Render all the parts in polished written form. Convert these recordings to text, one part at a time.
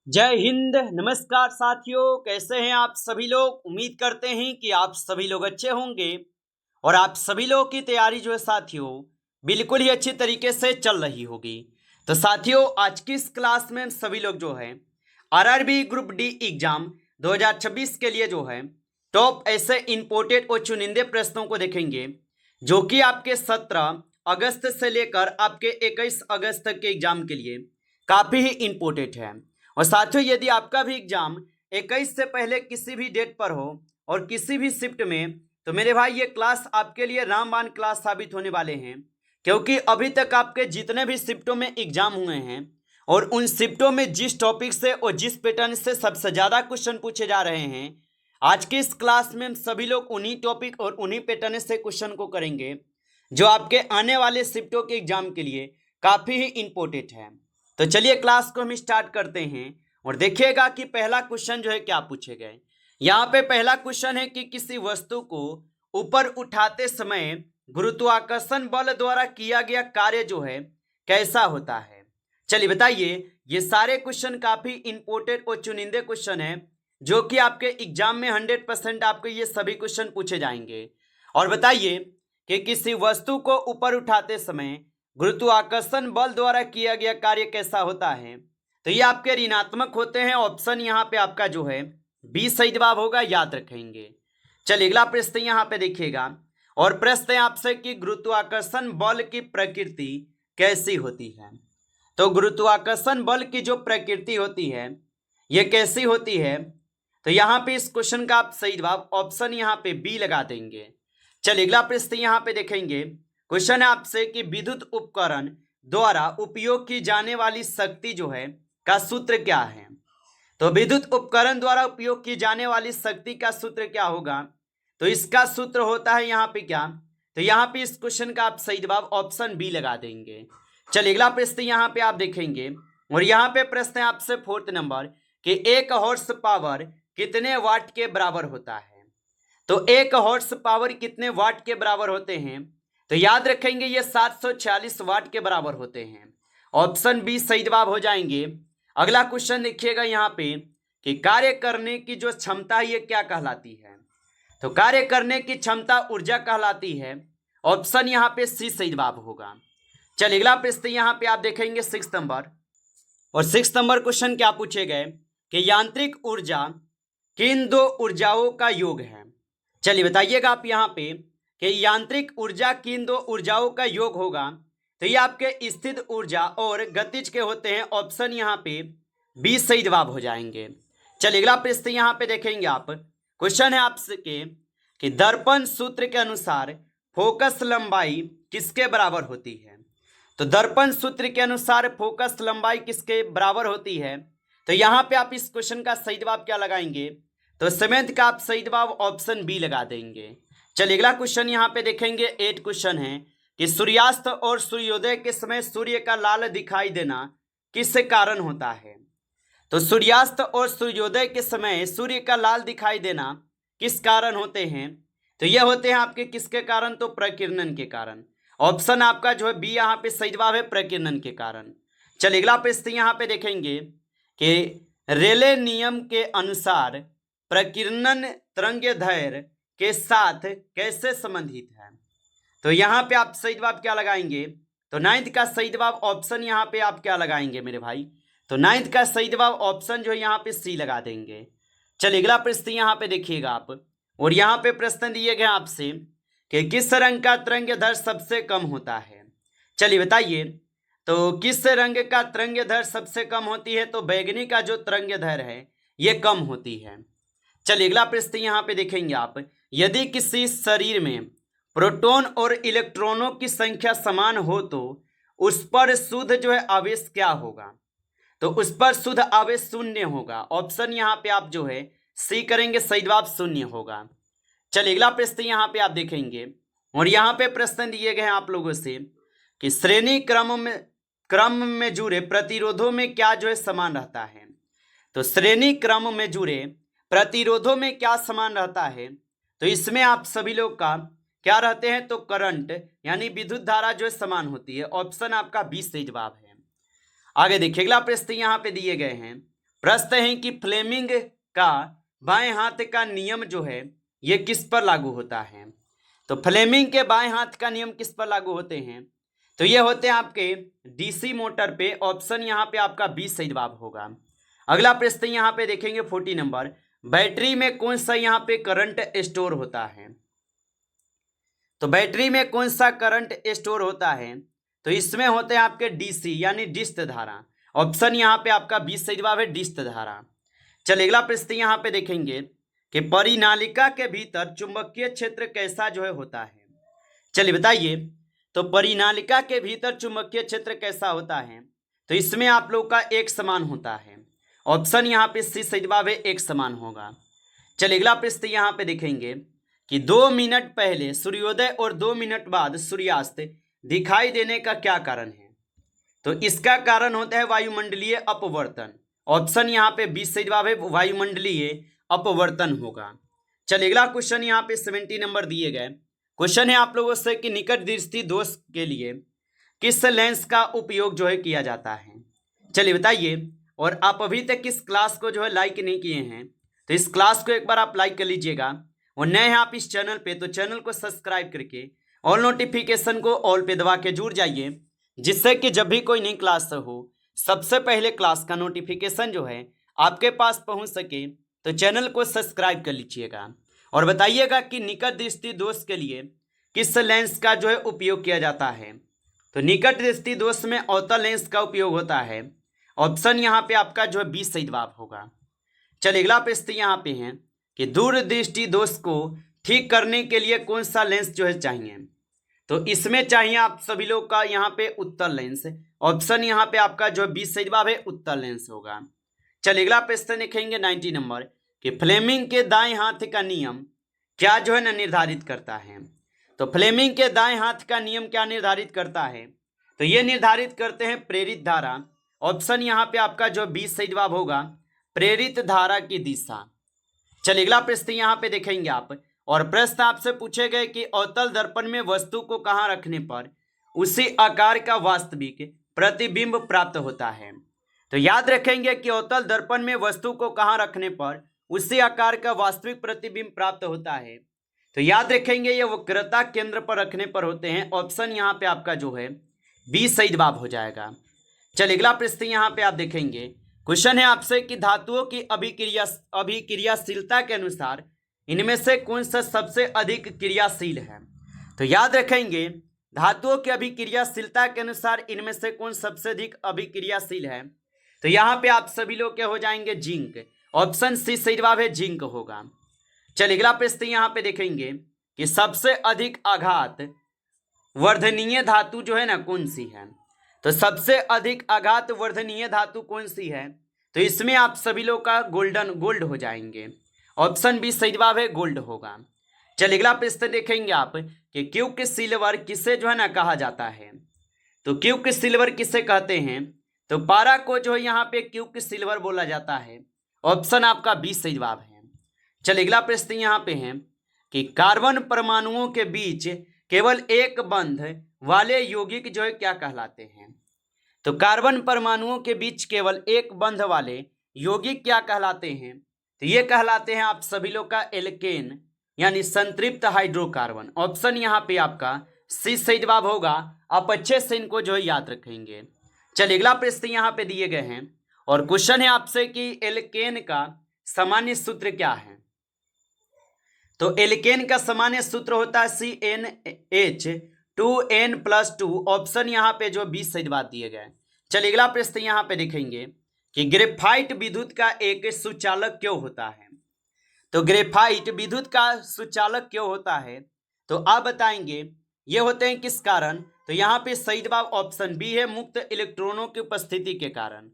जय हिंद। नमस्कार साथियों, कैसे हैं आप सभी लोग। उम्मीद करते हैं कि आप सभी लोग अच्छे होंगे और आप सभी लोग की तैयारी जो है साथियों बिल्कुल ही अच्छी तरीके से चल रही होगी। तो साथियों, आज की इस क्लास में हम सभी लोग जो है आरआरबी ग्रुप डी एग्जाम 2026 के लिए जो है टॉप ऐसे इंपोर्टेड और चुनिंदे प्रश्नों को देखेंगे जो कि आपके 17 अगस्त से लेकर आपके 21 अगस्त तक के एग्जाम के लिए काफ़ी ही इम्पोर्टेंट है। और साथियों, यदि आपका भी एग्जाम 21 से पहले किसी भी डेट पर हो और किसी भी शिफ्ट में, तो मेरे भाई ये क्लास आपके लिए रामबाण क्लास साबित होने वाले हैं। क्योंकि अभी तक आपके जितने भी शिफ्टों में एग्जाम हुए हैं और उन शिफ्टों में जिस टॉपिक से और जिस पैटर्न से सबसे ज़्यादा क्वेश्चन पूछे जा रहे हैं, आज की इस क्लास में हम सभी लोग उन्हीं टॉपिक और उन्हीं पैटर्न से क्वेश्चन को करेंगे जो आपके आने वाले शिफ्टों के एग्जाम के लिए काफ़ी ही इम्पोर्टेंट है। तो चलिए क्लास को हम स्टार्ट करते हैं और देखिएगा कि पहला क्वेश्चन जो है क्या पूछे गए। यहाँ पे पहला क्वेश्चन है कि किसी वस्तु को ऊपर उठाते समय गुरुत्वाकर्षण बल द्वारा किया गया कार्य जो है कैसा होता है। चलिए बताइए। ये सारे क्वेश्चन काफी इंपोर्टेंट और चुनिंदे क्वेश्चन है जो कि आपके एग्जाम में 100% आपको ये सभी क्वेश्चन पूछे जाएंगे। और बताइए कि किसी वस्तु को ऊपर उठाते समय गुरुत्वाकर्षण बल द्वारा किया गया कार्य कैसा होता है। तो ये आपके ऋणात्मक होते हैं। ऑप्शन यहाँ पे आपका जो है बी सही जवाब होगा, याद रखेंगे। चलिए अगला प्रश्न यहाँ पे देखिएगा और प्रश्न है आपसे कि गुरुत्वाकर्षण बल की प्रकृति कैसी होती है। तो गुरुत्वाकर्षण बल की जो प्रकृति होती है ये कैसी होती है। तो यहाँ पे इस क्वेश्चन का आप सही जवाब ऑप्शन यहाँ पे बी लगा देंगे। चलिए अगला प्रश्न यहाँ पे देखेंगे। क्वेश्चन है आपसे कि विद्युत उपकरण द्वारा उपयोग की जाने वाली शक्ति जो है का सूत्र क्या है। तो विद्युत उपकरण द्वारा उपयोग की जाने वाली शक्ति का सूत्र क्या होगा। तो इसका सूत्र होता है यहाँ पे क्या। तो यहाँ पे इस क्वेश्चन का आप सही जवाब ऑप्शन बी लगा देंगे। चलिए अगला प्रश्न यहाँ पे आप देखेंगे और यहाँ पे प्रश्न है आपसे 4th नंबर कि 1 हॉर्स पावर कितने वाट के बराबर होता है। तो 1 हॉर्स पावर कितने वाट के बराबर होते हैं। तो याद रखेंगे ये 746 वाट के बराबर होते हैं। ऑप्शन बी सही जवाब हो जाएंगे। अगला क्वेश्चन देखिएगा यहाँ पे कि कार्य करने की जो क्षमता है ये क्या कहलाती है। तो कार्य करने की क्षमता ऊर्जा कहलाती है। ऑप्शन यहाँ पे सी सही जवाब होगा। चलिए अगला प्रश्न यहाँ पे आप देखेंगे 6 नंबर और 6 नंबर क्वेश्चन क्या पूछे गए कि यांत्रिक ऊर्जा किन दो ऊर्जाओं का योग है। चलिए बताइएगा आप यहाँ पे कि यांत्रिक ऊर्जा किन दो ऊर्जाओं का योग होगा। तो ये आपके स्थिर ऊर्जा और गतिज के होते हैं। ऑप्शन यहाँ पे बी सही जवाब हो जाएंगे। चलिए अगला प्रश्न यहाँ पे देखेंगे आप। क्वेश्चन है आपसे कि दर्पण सूत्र के अनुसार फोकस लंबाई किसके बराबर होती है। तो दर्पण सूत्र के अनुसार फोकस लंबाई किसके बराबर होती है। तो यहाँ पे आप इस क्वेश्चन का सही जवाब क्या लगाएंगे। तो 7th का आप सही जवाब ऑप्शन बी लगा देंगे। चलिए अगला क्वेश्चन यहाँ पे देखेंगे 8 क्वेश्चन है कि सूर्यास्त और सूर्योदय के समय सूर्य का लाल दिखाई देना किस कारण होता है। तो सूर्यास्त और सूर्योदय के समय सूर्य का लाल दिखाई देना किस कारण होते हैं। तो ये होते हैं आपके किसके कारण। तो प्रकीर्णन के कारण। ऑप्शन आपका जो है बी यहाँ पे सही जवाब है, प्रकीर्णन के कारण। चलिए अगला प्रश्न यहाँ पे देखेंगे कि रेले नियम के अनुसार प्रकीर्णन तरंगदैर्घ्य के साथ कैसे संबंधित है। तो यहाँ पे आप सही जवाब क्या लगाएंगे। तो 9th का सही जवाब ऑप्शन यहाँ पे आप क्या लगाएंगे मेरे भाई। तो 9th का सही जवाब ऑप्शन जो है यहाँ पे सी लगा देंगे। चलिए अगला प्रश्न यहाँ पे देखिएगा आप और यहाँ पे प्रश्न दिए गए आपसे कि किस रंग का तरंगदैर्घ्य सबसे कम होता है। चलिए बताइए। तो किस रंग का तरंगदैर्घ्य सबसे कम होती है। तो बैंगनी का जो तरंगदैर्घ्य है ये कम होती है। चलिए अगला प्रश्न यहाँ पे देखेंगे आप। यदि किसी शरीर में प्रोटॉन और इलेक्ट्रॉनों की संख्या समान हो तो उस पर शुद्ध जो है आवेश क्या होगा। तो उस पर शुद्ध आवेश शून्य होगा। ऑप्शन यहाँ पे आप जो है सी करेंगे, सही जवाब शून्य होगा। चलिए अगला प्रश्न यहाँ पे आप देखेंगे और यहाँ पे प्रश्न दिए गए हैं आप लोगों से कि श्रेणी क्रम में जुड़े प्रतिरोधों में क्या जो है समान रहता है। तो श्रेणी क्रम में जुड़े प्रतिरोधों में क्या समान रहता है। तो इसमें आप सभी लोग का क्या रहते हैं। तो करंट यानी विद्युत धारा जो है समान होती है। ऑप्शन आपका बी सही जवाब है। आगे देखिए अगला प्रश्न यहाँ पे दिए गए हैं प्रश्न है कि फ्लेमिंग का बाएं हाथ का नियम जो है ये किस पर लागू होता है। तो फ्लेमिंग के बाएं हाथ का नियम किस पर लागू होते हैं, तो ये होते हैं आपके डीसी मोटर पे। ऑप्शन यहाँ पे आपका 20 सही जवाब होगा। अगला प्रश्न यहाँ पे देखेंगे 40 नंबर, बैटरी में कौन सा यहाँ पे करंट स्टोर होता है। तो बैटरी में कौन सा करंट स्टोर होता है, तो इसमें होते हैं आपके डीसी यानी डिस्त धारा। ऑप्शन यहाँ पे आपका 20 सही जवाब है, डिस्त धारा। चलिए अगला प्रश्न यहाँ पे देखेंगे कि परिनालिका के भीतर चुंबकीय क्षेत्र कैसा जो है होता है। चलिए बताइए, तो परिनालिका के भीतर चुंबकीय क्षेत्र कैसा होता है, तो इसमें आप लोग का एक समान होता है। ऑप्शन यहाँ पे सी सही जवाब है, एक समान होगा। चलिए अगला प्रश्न यहाँ पे देखेंगे कि 2 मिनट पहले सूर्योदय और 2 मिनट बाद सूर्यास्त दिखाई देने का क्या कारण है। तो इसका कारण होता है वायुमंडलीय अपवर्तन। ऑप्शन यहाँ पे 20 सही जवाब है, वायुमंडलीय अपवर्तन होगा। चलिए अगला क्वेश्चन यहाँ पे 70 नंबर दिए गए। क्वेश्चन है आप लोगों से कि निकट दृष्टि दोष के लिए किस लेंस का उपयोग जो है किया जाता है। चलिए बताइए, और आप अभी तक इस क्लास को जो है लाइक नहीं किए हैं तो इस क्लास को एक बार आप लाइक कर लीजिएगा, और नए हैं आप इस चैनल पे तो चैनल को सब्सक्राइब करके ऑल नोटिफिकेशन को ऑल पे दबा के जुड़ जाइए, जिससे कि जब भी कोई नई क्लास हो सबसे पहले क्लास का नोटिफिकेशन जो है आपके पास पहुंच सके। तो चैनल को सब्सक्राइब कर लीजिएगा और बताइएगा कि निकट दृष्टि दोष के लिए किस लेंस का जो है उपयोग किया जाता है। तो निकट दृष्टि दोष में अवतल लेंस का उपयोग होता है। ऑप्शन यहाँ पे आपका जो है 20 सही जवाब होगा। चलिए अगला प्रश्न यहाँ पे है कि दूरदृष्टि दोष को ठीक करने के लिए कौन सा लेंस जो है चाहिए। तो इसमें चाहिए आप सभी लोग का यहाँ पे उत्तल लेंस। ऑप्शन यहाँ पे आपका जो 20 सही जवाब है, उत्तल लेंस होगा। चलिए अगला प्रश्न देखेंगे 90 नंबर कि फ्लेमिंग के दाएं हाथ का नियम क्या जो है ना निर्धारित करता है। तो फ्लेमिंग के दाएं हाथ का नियम क्या निर्धारित करता है, तो ये निर्धारित करते हैं प्रेरित धारा। ऑप्शन यहाँ पे आपका जो 20 सही जवाब होगा, प्रेरित धारा की दिशा। चलिए अगला प्रश्न यहाँ पे देखेंगे आप, और प्रश्न आपसे पूछे गए कि अवतल दर्पण में वस्तु को कहाँ रखने पर उसी आकार का वास्तविक प्रतिबिंब प्राप्त होता है। तो याद रखेंगे कि अवतल दर्पण में वस्तु को कहाँ रखने पर उसी आकार का वास्तविक प्रतिबिंब प्राप्त होता है। तो याद रखेंगे ये वक्रता केंद्र पर रखने पर होते हैं। ऑप्शन यहाँ पे आपका जो है 20 सही जवाब हो जाएगा। चलिए अगला प्रश्न यहाँ पे आप देखेंगे, क्वेश्चन है आपसे कि धातुओं की अभिक्रियाशीलता के अनुसार इनमें से कौन सा सबसे अधिक क्रियाशील है। तो याद रखेंगे धातुओं की अभिक्रियाशीलता के अनुसार इनमें से कौन सबसे अधिक अभिक्रियाशील है। तो यहाँ पे आप सभी लोग क्या हो जाएंगे, जिंक। ऑप्शन सी सही जवाब है, जिंक होगा। चलिए अगला प्रश्न यहाँ पे देखेंगे कि सबसे अधिक आघात वर्धनीय धातु जो है ना कौन सी है। तो सबसे अधिक आघात वर्धनीय धातु कौन सी है, तो इसमें आप सभी लोग का गोल्ड हो जाएंगे। ऑप्शन बी सही जवाब है, गोल्ड होगा। चलिए अगला प्रश्न देखेंगे आप कि क्यूक सिल्वर किसे जो है ना कहा जाता है। तो क्यूक सिल्वर किसे कहते हैं, तो पारा को जो है यहाँ पे क्यूक सिल्वर बोला जाता है। ऑप्शन आपका 20 सही जवाब है। चलिए अगला प्रश्न यहाँ पे है कि कार्बन परमाणुओं के बीच केवल एक बंध वाले यौगिक जो है क्या कहलाते हैं। तो कार्बन परमाणुओं के बीच केवल एक बंध वाले यौगिक क्या कहलाते हैं, तो ये कहलाते हैं आप सभी लोग का एल्केन यानी संतृप्त हाइड्रोकार्बन। ऑप्शन यहाँ पे आपका सी सही जवाब होगा। आप अच्छे से इनको जो है याद रखेंगे। चलिए अगला प्रश्न यहाँ पे दिए गए हैं, और क्वेश्चन है आपसे कि एल्केन का सामान्य सूत्र क्या है। तो एल्केन का सामान्य सूत्र होता है CnH2n+2। ऑप्शन यहाँ पे जो 20 सही जवाब दिए गए। चलिए अगला प्रश्न यहाँ पे देखेंगे कि ग्रेफाइट विद्युत का एक सुचालक क्यों होता है। तो ग्रेफाइट विद्युत का सुचालक क्यों होता है, तो आप बताएंगे ये होते हैं किस कारण। तो यहाँ पे सही जवाब ऑप्शन बी है, मुक्त इलेक्ट्रॉनों की उपस्थिति के कारण।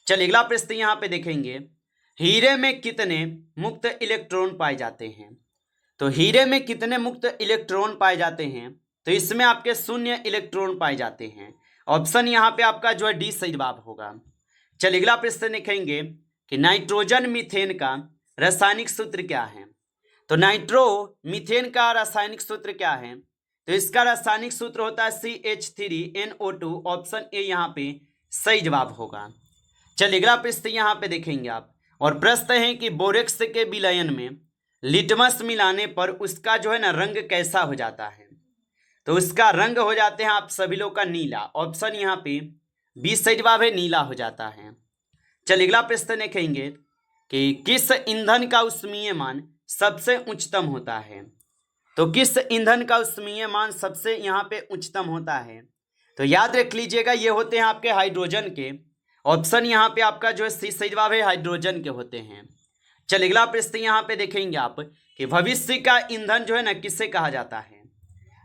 चलिए अगला प्रश्न यहाँ पे देखेंगे, हीरे में कितने मुक्त इलेक्ट्रॉन पाए जाते हैं। तो हीरे में कितने मुक्त इलेक्ट्रॉन पाए जाते हैं, तो इसमें आपके 0 इलेक्ट्रॉन पाए जाते हैं। ऑप्शन यहाँ पे आपका जो है डी सही जवाब होगा। चलिए अगला प्रश्न देखेंगे कि नाइट्रोजन मीथेन का रासायनिक सूत्र क्या है। तो नाइट्रो मीथेन का रासायनिक सूत्र क्या है, तो इसका रासायनिक सूत्र होता है CH3NO2। ऑप्शन ए यहाँ पे सही जवाब होगा। चलिए अगला प्रश्न यहाँ पे देखेंगे आप, और प्रश्न है कि बोरेक्स के विलयन में लिटमस मिलाने पर उसका जो है ना रंग कैसा हो जाता है। तो उसका रंग हो जाते हैं आप सभी लोग का नीला। ऑप्शन यहाँ पे 20 सही जवाब है, नीला हो जाता है। चलिए अगला प्रश्न देखेंगे कि किस ईंधन का उष्मीय मान सबसे उच्चतम होता है। तो किस ईंधन का उष्मीय मान सबसे यहाँ पे उच्चतम होता है। तो याद रख लीजिएगा ये होते हैं आपके हाइड्रोजन के। ऑप्शन यहाँ पे आपका जो है सी सही जवाब है, हाइड्रोजन के होते हैं। चलिए अगला प्रश्न यहाँ पे देखेंगे आप कि भविष्य का ईंधन जो है ना किससे कहा जाता है।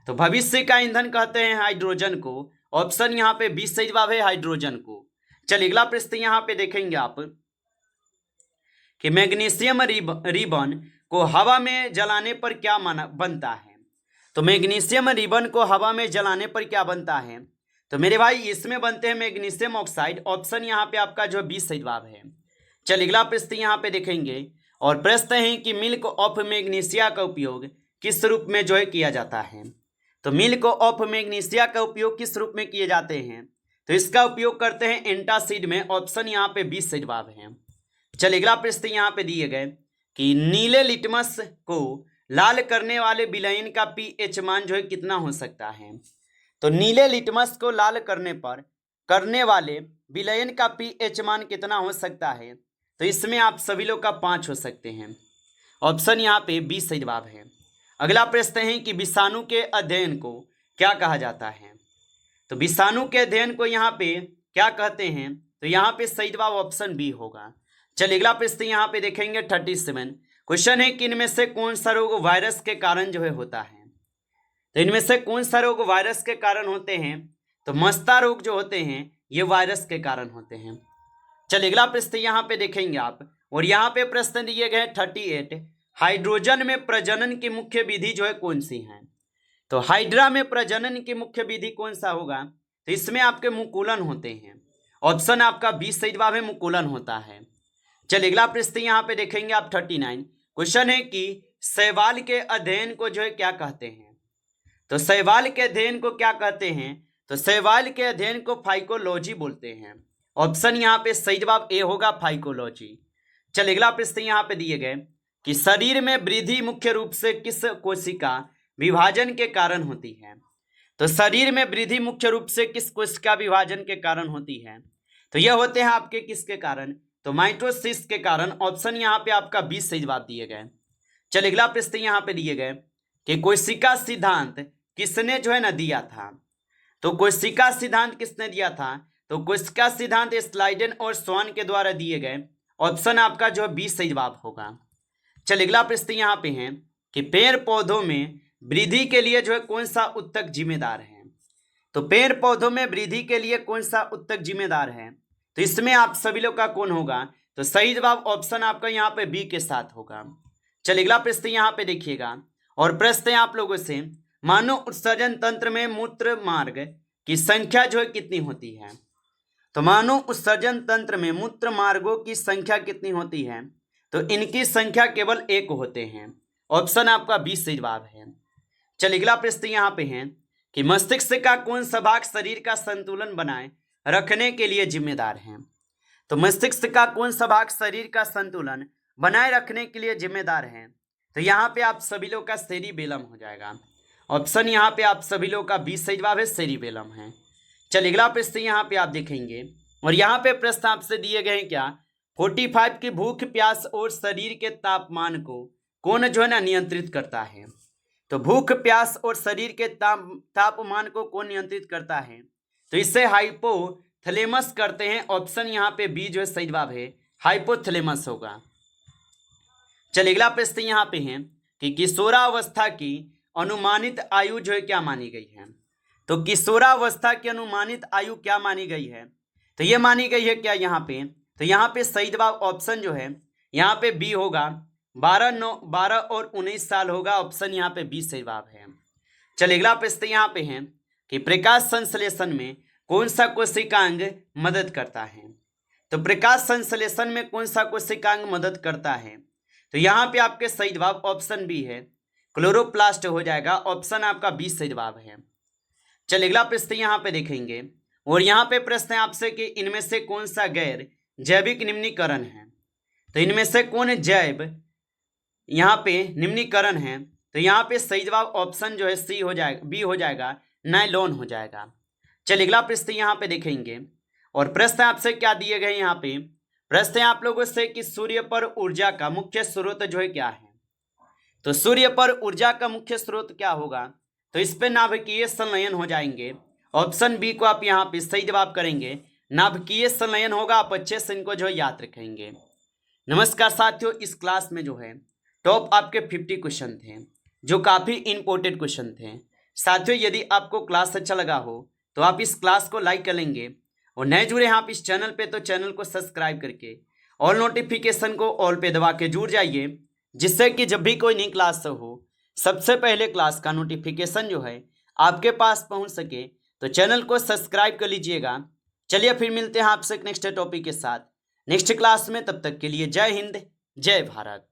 तो भविष्य का ईंधन कहते हैं हाइड्रोजन को। ऑप्शन यहाँ पे 20 सही जवाब है, हाइड्रोजन को। चलिए अगला प्रश्न यहाँ पे देखेंगे आप कि मैग्नीशियम रिबन को हवा में जलाने पर क्या बनता है। तो मैग्नीशियम रिबन को हवा में जलाने पर क्या बनता है। तो मेरे भाई इसमें बनते हैं मैग्नीशियम ऑक्साइड। ऑप्शन यहाँ पे आपका जो 20 सही जवाब है। चलिए अगला प्रश्न यहाँ पे देखेंगे, और प्रश्न है कि मिल्क ऑफ मैग्नीशिया का उपयोग किस रूप में जो है किया जाता है। तो मिल्क ऑफ मैग्नीशिया का उपयोग किस रूप में किए जाते हैं। तो इसका उपयोग करते हैं एंटासिड में। ऑप्शन यहाँ पे 20 सही जवाब है। चलिए अगला प्रश्न यहाँ पे दिए गए कि नीले लिटमस को लाल करने वाले विलयन का पीएच मान जो है कितना हो सकता है। तो नीले लिटमस को लाल करने वाले विलयन का पीएच मान कितना हो सकता है। तो इसमें आप सभी लोग का 5 हो सकते हैं। ऑप्शन यहाँ पे 20 सही जवाब है। अगला प्रश्न है कि विषाणु के अध्ययन को क्या कहा जाता है। तो विषाणु के अध्ययन को यहाँ पे क्या कहते हैं। तो यहाँ पे सही जवाब ऑप्शन बी होगा। चलिए अगला प्रश्न यहाँ पे देखेंगे 37। क्वेश्चन है कि इनमें से कौन सा रोग वायरस के कारण जो है होता है। तो इनमें से कौन सा रोग वायरस के कारण होते हैं। तो मस्ता रोग जो होते हैं ये वायरस के कारण होते हैं। चलिए अगला प्रश्न यहाँ पे देखेंगे आप, और यहाँ पे प्रश्न दिए गए 38। हाइड्रोजन में प्रजनन की मुख्य विधि जो है कौन सी है। तो हाइड्रा में प्रजनन की मुख्य विधि कौन सा होगा। तो इसमें आपके मुकुलन होते हैं। ऑप्शन आपका 20 सही जवाब है, मुकुलन होता है। चलिए अगला प्रश्न यहाँ पे देखेंगे आप 39। क्वेश्चन है कि शैवाल के अध्ययन को जो है क्या कहते हैं। तो शैवाल के अध्ययन को क्या कहते हैं। तो शैवाल के अध्ययन को फाइकोलॉजी बोलते हैं। ऑप्शन यहाँ पे सही जवाब ए होगा, फाइकोलॉजी। चलिए अगला प्रश्न यहाँ पे दिए गए कि शरीर में वृद्धि मुख्य रूप से किस कोशिका विभाजन के कारण होती है। तो शरीर में वृद्धि मुख्य रूप से किस कोशिका विभाजन के कारण होती है। तो यह होते हैं आपके किसके कारण। तो माइटोसिस के कारण। ऑप्शन यहाँ पे आपका 20 सही जवाब दिए गए। चलिए अगला प्रश्न यहाँ पे दिए गए कि कोशिका सिद्धांत किसने जो है ना दिया था। तो कोशिका सिद्धांत किसने दिया था। तो कोशिका सिद्धांत स्लाइडेन और स्वान के द्वारा दिए गए। ऑप्शन आपका जो है 20 सही जवाब होगा। चलिए अगला प्रश्न यहाँ पे है कि पेड़ पौधों में वृद्धि के लिए जो है कौन सा उत्तक जिम्मेदार है। तो पेड़ पौधों में वृद्धि के लिए कौन सा उत्तक जिम्मेदार है। तो इसमें आप सभी लोग का कौन होगा। तो सही जवाब ऑप्शन आपका यहाँ पे बी के साथ होगा। चलिए अगला प्रश्न यहाँ पे देखिएगा, और प्रश्न है आप लोगों से मानव उत्सर्जन तंत्र में मूत्र मार्ग की संख्या जो है कितनी होती है। तो मानव उत्सर्जन तंत्र में मूत्र मार्गों की संख्या कितनी होती है। तो इनकी संख्या केवल 1 होते हैं। ऑप्शन आपका 20 सही जवाब है। चलिए अगला प्रश्न यहाँ पे है कि मस्तिष्क का कौन सा भाग शरीर का संतुलन बनाए रखने के लिए जिम्मेदार है। तो मस्तिष्क का कौन सा भाग शरीर का संतुलन बनाए रखने के लिए जिम्मेदार है। तो यहाँ पे आप सभी लोग का सेरिबेलम हो जाएगा। ऑप्शन यहाँ पे आप सभी लोग का 20 सही जवाब है, सेरिबेलम है। चलिए अगला प्रश्न यहाँ पे आप देखेंगे, और यहाँ पे प्रश्न आपसे दिए गए हैं क्या 45 की भूख प्यास और शरीर के तापमान को कौन जो है ना नियंत्रित करता है। तो भूख प्यास और शरीर के तापमान को कौन नियंत्रित करता है। तो इससे हाइपोथैलेमस करते हैं। ऑप्शन यहाँ पे बी जो है सही जवाब है, हाइपोथैलेमस होगा। चलिए अगला प्रश्न यहाँ पे है कि किशोरावस्था की अनुमानित आयु जो है क्या मानी गई है। तो किशोरावस्था की अनुमानित आयु क्या मानी गई है। तो ये मानी गई है क्या यहाँ पे। तो यहाँ पे सही जवाब ऑप्शन जो है यहाँ पे बी होगा, 12 और 19 साल होगा। ऑप्शन यहाँ पे 20 सही जवाब है। चलिए अगला प्रश्न यहाँ पे है कि प्रकाश संश्लेषण में कौन सा कोशिकांग मदद करता है। तो प्रकाश संश्लेषण में कौन सा कोशिकांग मदद करता है। तो यहाँ पे आपके सही जवाब ऑप्शन बी है, क्लोरोप्लास्ट हो जाएगा। ऑप्शन आपका 20 सही जवाब है। चलिए अगला प्रश्न यहाँ पे देखेंगे, और यहाँ पे प्रश्न है आपसे कि इनमें से कौन सा गैर जैविक निम्नीकरण है। तो इनमें से कौन जैव यहाँ पे निम्नीकरण है? तो यहाँ पे सही जवाब ऑप्शन जो है सी हो जाएगा, बी हो जाएगा, नायलॉन हो जाएगा। चलिए अगला प्रश्न यहाँ पे देखेंगे और प्रश्न आपसे क्या दिए गए यहाँ पे? प्रश्न है आप लोगों से कि सूर्य पर ऊर्जा का मुख्य स्रोत जो है क्या है? तो सूर्य पर ऊर्जा का मुख्य स्रोत क्या होगा? तो इस पे नाभिकीय संलयन हो जाएंगे। ऑप्शन बी को आप यहाँ पे सही जवाब करेंगे, नाभिकीय संलयन होगा। आप अच्छे से इनको जो है याद रखेंगे। नमस्कार साथियों, इस क्लास में जो है टॉप आपके 50 क्वेश्चन थे जो काफ़ी इंपॉर्टेंट क्वेश्चन थे। साथियों यदि आपको क्लास अच्छा लगा हो तो आप इस क्लास को लाइक कर लेंगे और नए जुड़े हैं आप इस चैनल पे तो चैनल को सब्सक्राइब करके ऑल नोटिफिकेशन को ऑल पे दबा के जुड़ जाइए, जिससे कि जब भी कोई नई क्लास हो सबसे पहले क्लास का नोटिफिकेशन जो है आपके पास पहुंच सके। तो चैनल को सब्सक्राइब कर लीजिएगा। चलिए फिर मिलते हैं आपसे नेक्स्ट टॉपिक के साथ नेक्स्ट क्लास में। तब तक के लिए जय हिंद, जय भारत।